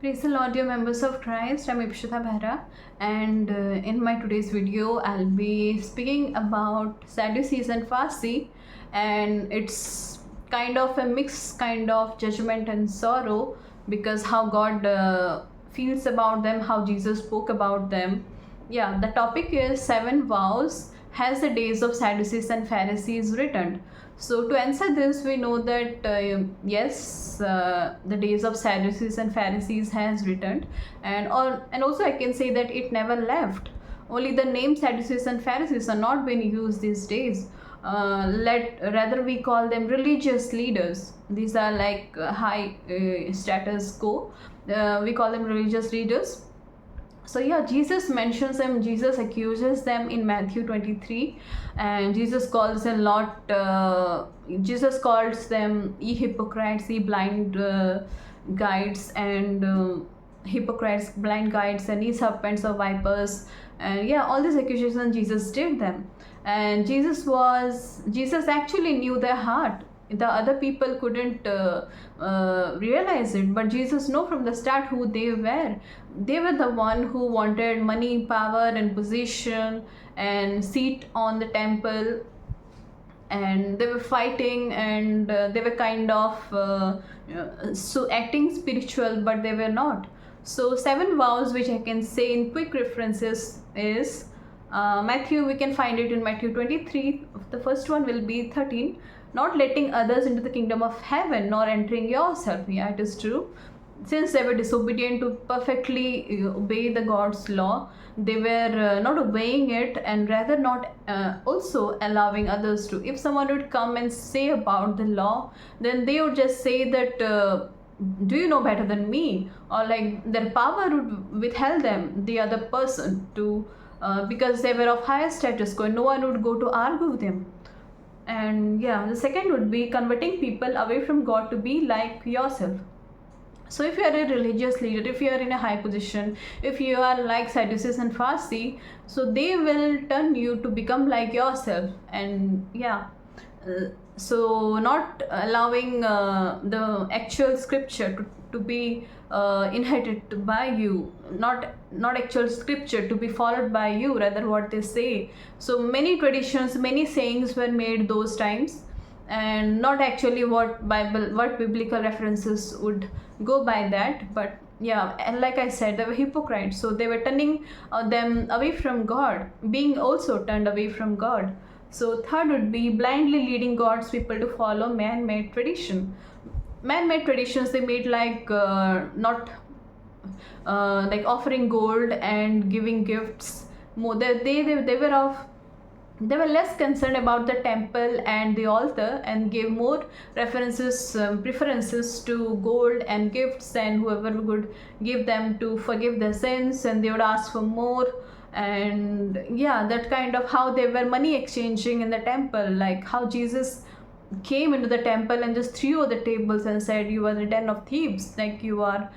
Praise the Lord, dear members of Christ. I'm Ipshita Behra, and in my today's video, I'll be speaking about Sadducees and Farsi, and it's kind of a mixed kind of judgment and sorrow because how God feels about them, how Jesus spoke about them. Yeah, the topic is seven vows. Has the days of Sadducees and Pharisees returned? So to answer this, we know that yes, the days of Sadducees and Pharisees has returned, and also I can say that it never left. Only the name Sadducees and Pharisees are not being used these days. Let rather we call them religious leaders. These are like high status quo. We call them religious leaders. So yeah, Jesus mentions them, Jesus accuses them in Matthew 23, and Jesus calls Jesus calls them ye hypocrites, ye blind guides, and hypocrites, blind guides, and ye serpents of vipers. And yeah, all these accusations Jesus did them. And Jesus actually knew their heart. The other people couldn't realize it, but Jesus knew from the start who they were. They were the one who wanted money, power, and position, and seat on the temple, and they were fighting, and they were kind of so acting spiritual, but they were not. So seven vows which I can say in quick references is Matthew. We can find it in Matthew 23. The first one will be 13. Not letting others into the kingdom of heaven, nor entering yourself. Yeah, it is true. Since they were disobedient to perfectly obey the God's law, they were not obeying it, and rather not also allowing others to. If someone would come and say about the law, then they would just say that do you know better than me, or like their power would withhold them the other person to because they were of higher status quo, no one would go to argue with them. And yeah, the second would be converting people away from God to be like yourself. So if you are a religious leader, if you are in a high position, if you are like Sadducees and Farsi, so they will turn you to become like yourself. And yeah, so not allowing the actual scripture to be inherited by you, not actual scripture to be followed by you, rather what they say. So many traditions, many sayings were made those times, and not actually what biblical references would go by that. But yeah, and like I said, they were hypocrites, so they were turning them away from God, being also turned away from God. So third would be blindly leading God's people to follow man-made tradition. Man-made traditions they made, like not like offering gold and giving gifts more. They were of they were less concerned about the temple and the altar, and gave more preferences to gold and gifts, and whoever would give them to forgive their sins, and they would ask for more. And yeah, that kind of how they were money exchanging in the temple, like how Jesus came into the temple and just threw the tables and said, you are the den of thieves, like you are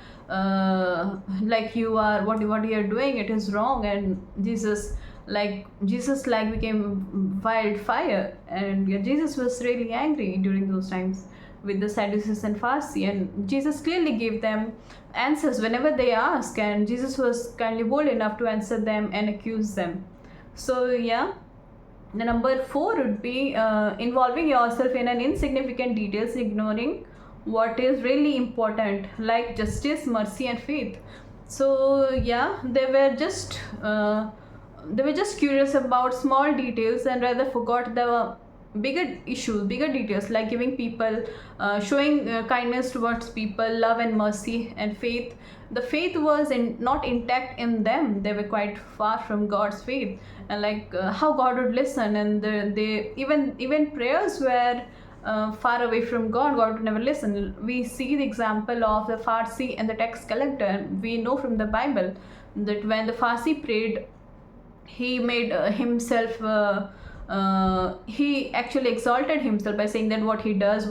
what you are doing, it is wrong. And Jesus became wildfire, and yeah, Jesus was really angry during those times with the Sadducees and Farsi, and Jesus clearly gave them answers whenever they asked, and Jesus was kindly bold enough to answer them and accuse them. So yeah, the number 4 would be involving yourself in an insignificant details, ignoring what is really important, like justice, mercy, and faith. So yeah, they were just curious about small details, and rather forgot the bigger issues, bigger details, like giving people, showing kindness towards people, love and mercy, and faith. The faith was not intact in them. They were quite far from God's faith, and like how God would listen, and they even prayers were far away from God. God would never listen. We see the example of the Pharisee and the tax collector. We know from the Bible that when the Pharisee prayed, he made himself he actually exalted himself by saying that what he does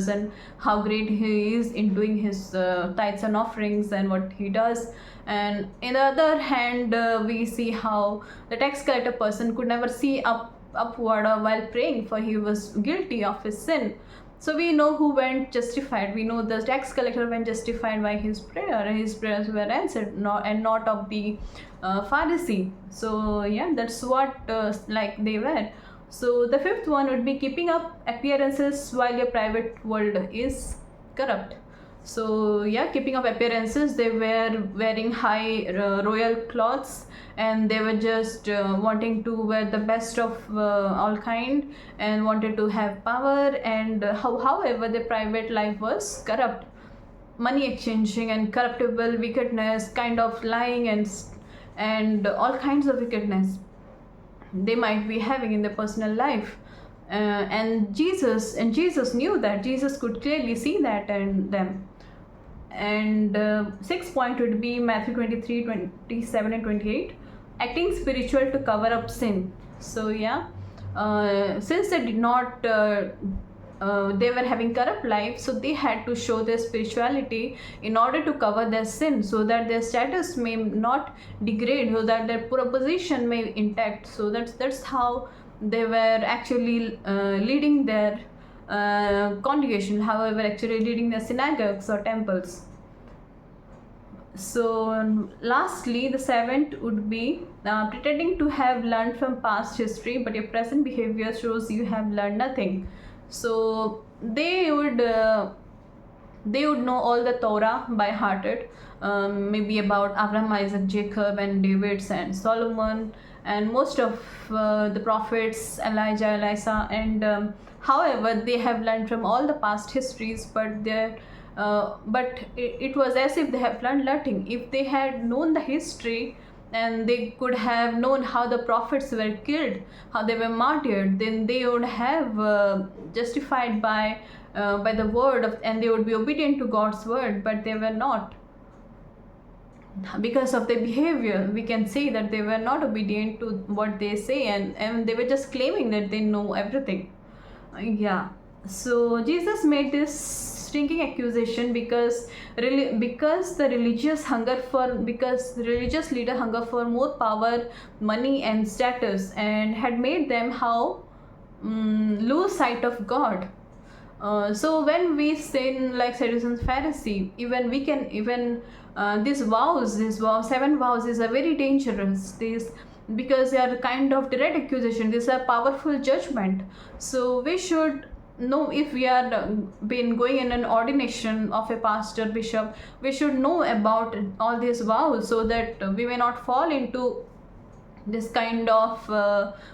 and how great he is in doing his tithes and offerings and what he does. And in the other hand, we see how the tax collector person could never see upward while praying, for he was guilty of his sin. So we know who went justified. We know the tax collector went justified by his prayer, and his prayers were answered, and not of the Pharisee. So yeah, that's what like they were. So the fifth one would be keeping up appearances while your private world is corrupt. So yeah, keeping up appearances, they were wearing high royal clothes, and they were just wanting to wear the best of all kind, and wanted to have power, and however their private life was corrupt. Money exchanging and corruptible wickedness, kind of lying, and all kinds of wickedness they might be having in their personal life. And Jesus knew that. Jesus could clearly see that in them. And sixth point would be Matthew 23:27 and 28, acting spiritual to cover up sin. So yeah, since they did not they were having corrupt life, so they had to show their spirituality in order to cover their sin, so that their status may not degrade, so that their position may intact. So that's how they were actually leading their congregation, however actually leading their synagogues or temples. So lastly, the seventh would be pretending to have learned from past history, but your present behavior shows you have learned nothing. So they would know all the Torah by hearted, maybe about Abraham, Isaac, Jacob, and David and Solomon, and most of the prophets, Elijah, Elisha, and however they have learned from all the past histories, but it was as if they have learned nothing. If they had known the history, and they could have known how the prophets were killed, how they were martyred, then they would have justified by the word of, and they would be obedient to God's word, but they were not. Because of their behavior, we can say that they were not obedient to what they say, and they were just claiming that they know everything. Yeah. So Jesus made this stinking accusation because the religious leader hunger for more power, money, and status, and had made them lose sight of God. So when we sin like Sadducees, Pharisee, these vows, 7 vows is a very dangerous. Because they are kind of direct accusation. These are powerful judgment. So we should know, if we are been going in an ordination of a pastor, bishop, we should know about all these vows, so that we may not fall into this kind of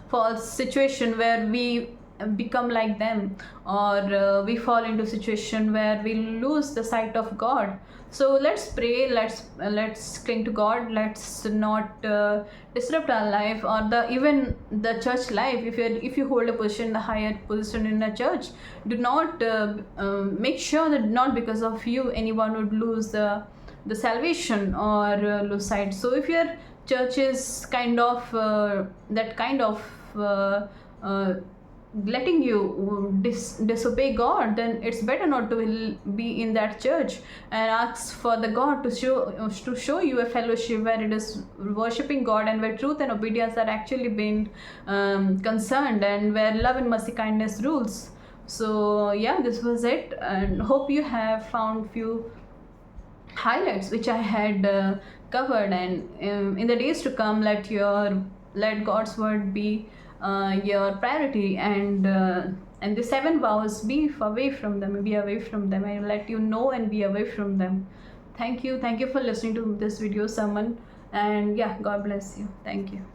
false situation where we become like them, or we fall into a situation where we lose the sight of God. So let's pray, let's cling to God, let's not disrupt our life, or even the church life. If you hold a position, the higher position in a church, do not make sure that not because of you anyone would lose the salvation, or lose sight. So if your church is kind of letting you disobey God, then it's better not to be in that church, and ask for the God to show you a fellowship where it is worshipping God, and where truth and obedience are actually being concerned, and where love and mercy, kindness rules. So yeah, this was it, and hope you have found few highlights which I had covered. And in the days to come, let God's word be your priority, and the 7 vows, be away from them, and let you know and be away from them. Thank you for listening to this video sermon, and yeah, God bless you. Thank you.